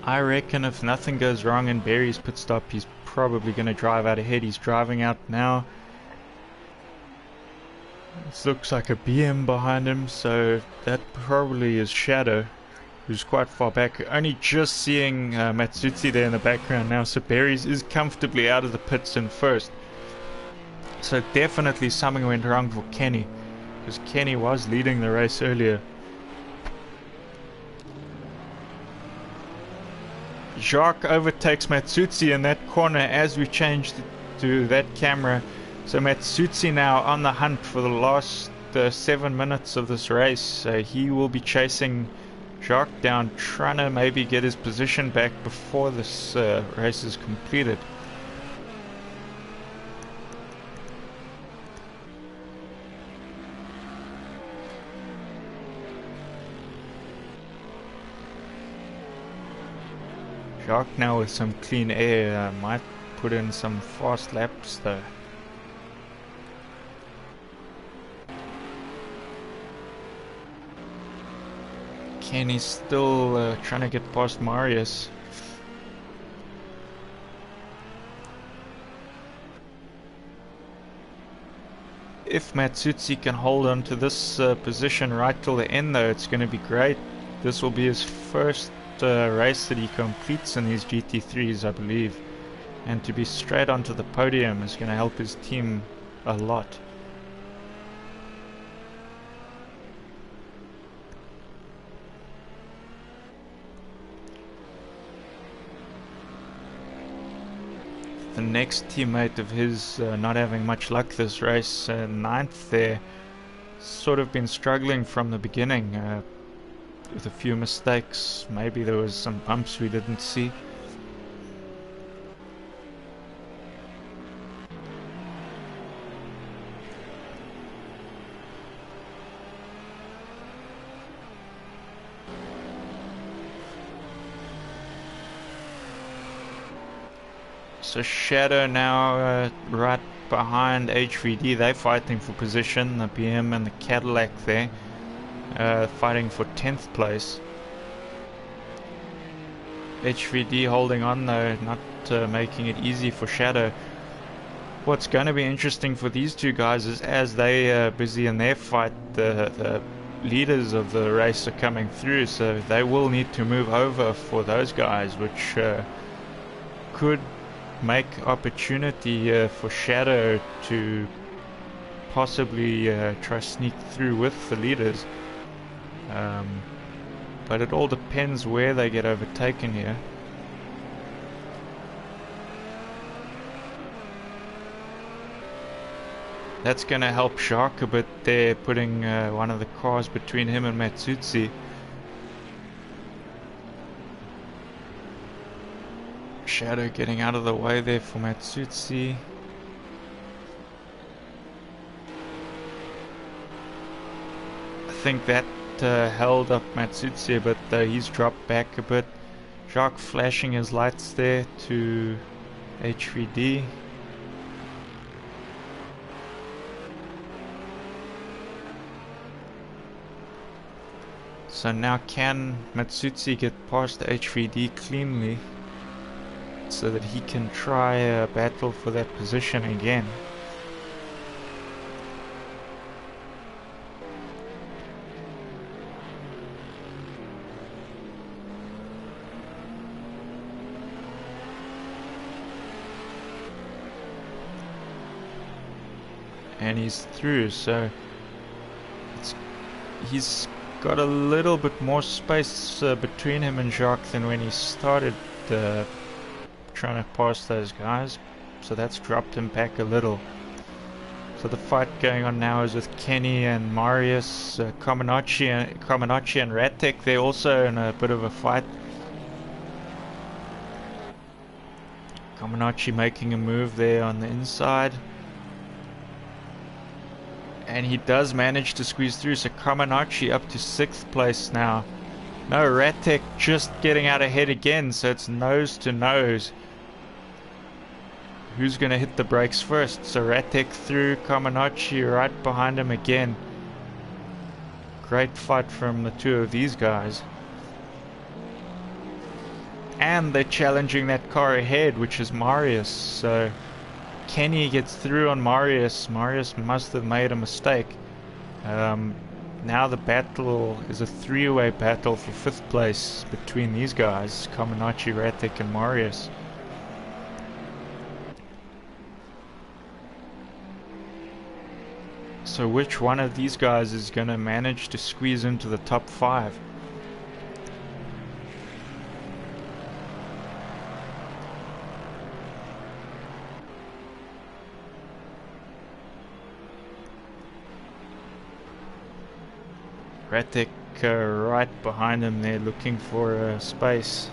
I reckon if nothing goes wrong in Berries' pit stop, he's probably going to drive out ahead. He's driving out now. This looks like a BM behind him, so that probably is Shadow, who's quite far back. Only just seeing Matsutsi there in the background now, so Berries is comfortably out of the pits in first. So definitely something went wrong for Kenny, because Kenny was leading the race earlier. Jacques overtakes Matsutsi in that corner as we changed to that camera. So Matsutsi now on the hunt for the last 7 minutes of this race. He will be chasing Jacques down, trying to maybe get his position back before this race is completed. Jacques now with some clean air, might put in some fast laps though. Kenny's still trying to get past Marius. If Matsutsi can hold on to this position right till the end though, it's going to be great. This will be his first race that he completes in these GT3s, I believe, and to be straight onto the podium is going to help his team a lot. The next teammate of his not having much luck this race, 9th there, sort of been struggling from the beginning with a few mistakes. Maybe there was some bumps we didn't see. So Shadow now right behind HVD. They're fighting for position, the BM and the Cadillac there. Fighting for 10th place. HVD holding on though, not making it easy for Shadow. What's going to be interesting for these two guys is as they are busy in their fight, the leaders of the race are coming through, so they will need to move over for those guys, which could make opportunity for Shadow to possibly try sneak through with the leaders. But it all depends where they get overtaken here. That's going to help Jacques a bit there, putting one of the cars between him and Matsutsi. Shadow getting out of the way there for Matsutsi. I think that held up Matsutsi a bit though. He's dropped back a bit. Jacques flashing his lights there to HVD. So now can Matsutsi get past HVD cleanly so that he can try a battle for that position again? And he's through, so he's got a little bit more space between him and Jacques than when he started trying to pass those guys, so that's dropped him back a little. So the fight going on now is with Kenny and Marius, Comaneci and Ratek. They're also in a bit of a fight. Comaneci making a move there on the inside. And he does manage to squeeze through, so Comaneci up to 6th place now. No, Ratek just getting out ahead again, so it's nose to nose. Who's going to hit the brakes first? So Ratek through, Comaneci right behind him again. Great fight from the two of these guys. And they're challenging that car ahead, which is Marius, so Kenny gets through on Marius. Marius must have made a mistake. Now the battle is a three-way battle for 5th place between these guys, Comaneci, Ratic and Marius. So which one of these guys is going to manage to squeeze into the top 5? Ratic right behind him there, looking for space.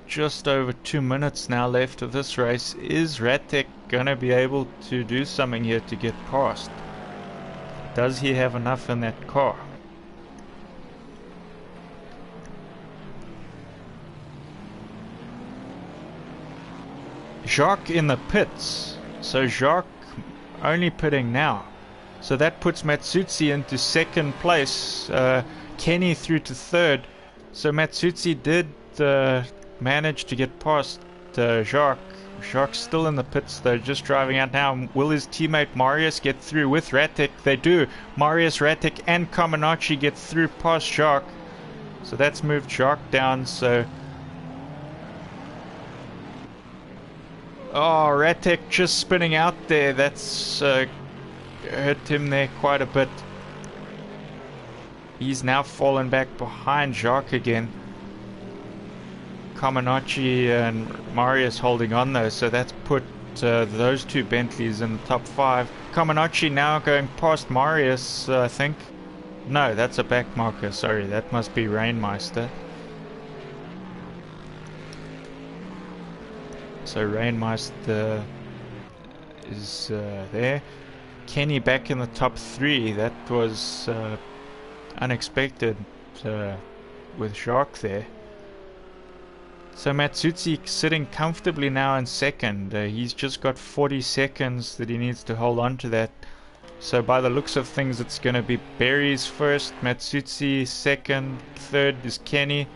Just over 2 minutes now left of this race. Is Ratic gonna be able to do something here to get past? Does he have enough in that car? Jacques in the pits. So Jacques only pitting now. So that puts Matsutsi into 2nd place. Kenny through to 3rd. So Matsutsi did manage to get past Jacques. Jacques still in the pits though, just driving out now. Will his teammate Marius get through with Ratic? They do. Marius, Ratic and Comaneci get through past Jacques. So that's moved Jacques down. So Ratic just spinning out there. That's hurt him there quite a bit. He's now fallen back behind Jacques again. Comaneci and Marius holding on though, so that's put those two Bentleys in the top 5. Comaneci now going past Marius, I think. No, that's a back marker, sorry, that must be Rainmeister. So Rainmeister is there. Kenny back in the top 3, that was unexpected with Jacques there. So Matsutsi sitting comfortably now in 2nd. He's just got 40 seconds that he needs to hold on to that. So by the looks of things, it's going to be Berries first, Matsutsi 2nd, 3rd is Kenny.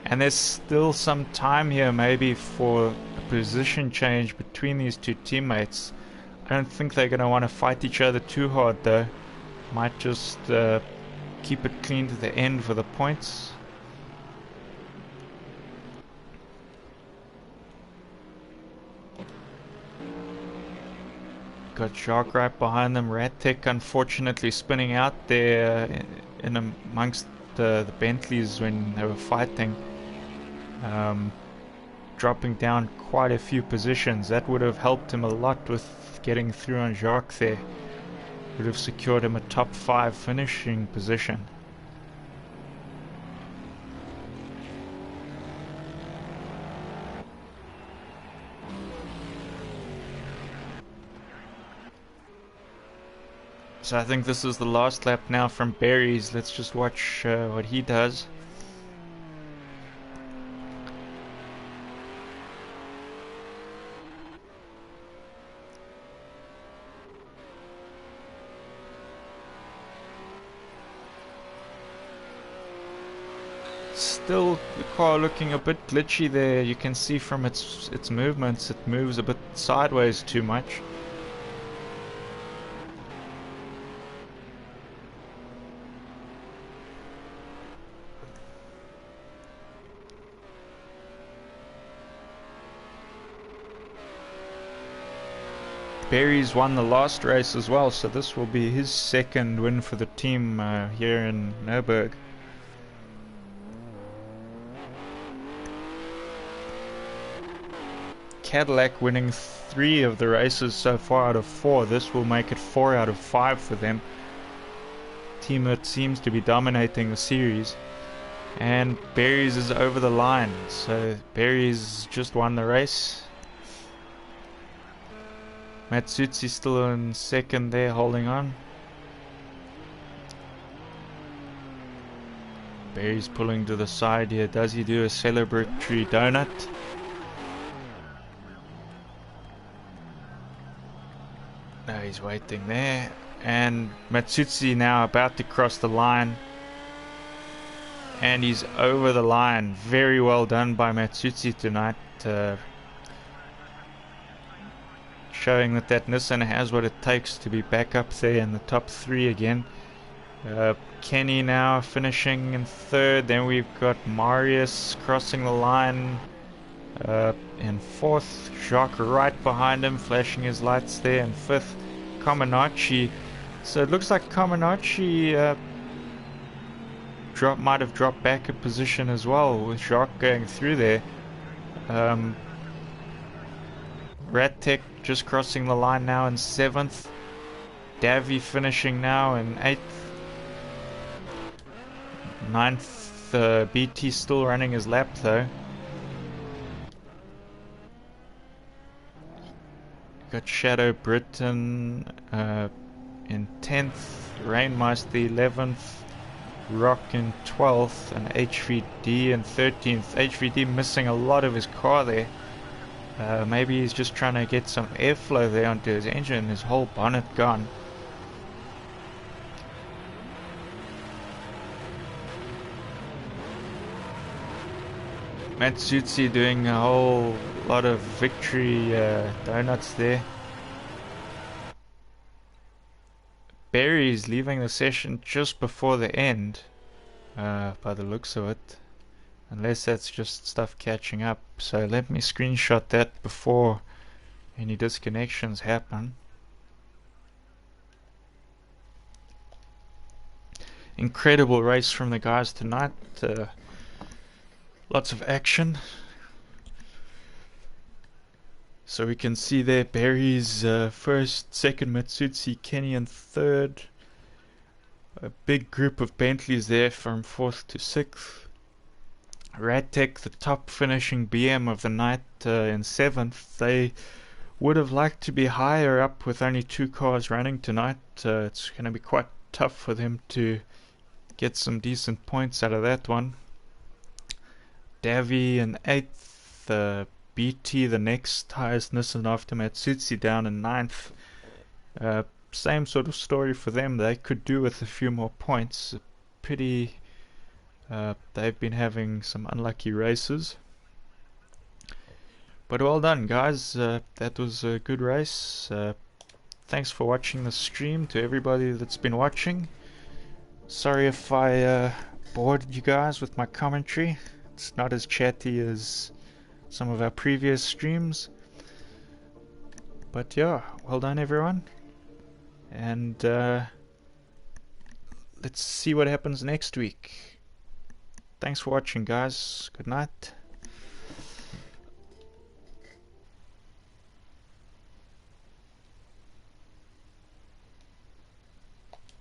And there's still some time here maybe for a position change between these two teammates. I don't think they're going to want to fight each other too hard though. Might just keep it clean to the end for the points. Got Jacques right behind them. Ratic unfortunately spinning out there in amongst the Bentleys when they were fighting. Dropping down quite a few positions. That would have helped him a lot with getting through on Jacques there. Would have secured him a top 5 finishing position. So I think this is the last lap now from Berries. Let's just watch what he does. Still the car looking a bit glitchy there. You can see from its movements, it moves a bit sideways too much. Berries won the last race as well, so this will be his 2nd win for the team here in Nurburgring. Cadillac winning 3 of the races so far out of 4. This will make it 4 out of 5 for them. Team that seems to be dominating the series. And Berries is over the line, so Berries just won the race. Matsutsi still in 2nd there, holding on. Barry's pulling to the side here. Does he do a celebratory donut? No, he's waiting there. And Matsutsi now about to cross the line. And he's over the line. Very well done by Matsutsi tonight. Showing that Nissan has what it takes to be back up there in the top 3 again. Kenny now finishing in 3rd. Then we've got Marius crossing the line in 4th. Jacques right behind him, flashing his lights there in 5th. Comaneci. So it looks like Comaneci might have dropped back a position as well, with Jacques going through there. Rattec just crossing the line now in 7th. Davy finishing now in 8th. 9th, BT still running his lap though. Got Shadow Britain in 10th. Rainmeister 11th. Rock in 12th. And HVD in 13th. HVD missing a lot of his car there. Maybe he's just trying to get some airflow there onto his engine. His whole bonnet gone. Matsutsi doing a whole lot of victory donuts there. Barry's leaving the session just before the end, by the looks of it. Unless that's just stuff catching up. So let me screenshot that before any disconnections happen. Incredible race from the guys tonight. Lots of action. So we can see there Barry's 1st, 2nd Matsutsi, Kenny in 3rd. A big group of Bentleys there from 4th to 6th. Rattec, the top finishing BM of the night, in 7th. They would have liked to be higher up with only 2 cars running tonight. It's going to be quite tough for them to get some decent points out of that one. Davy in 8th. BT, the next highest Nissan after Matsutsi, down in 9th. Same sort of story for them. They could do with a few more points. They've been having some unlucky races. But well done, guys. That was a good race. Thanks for watching the stream, to everybody that's been watching. Sorry if I bored you guys with my commentary. It's not as chatty as some of our previous streams. But yeah, well done everyone. And let's see what happens next week. Thanks for watching, guys. Good night.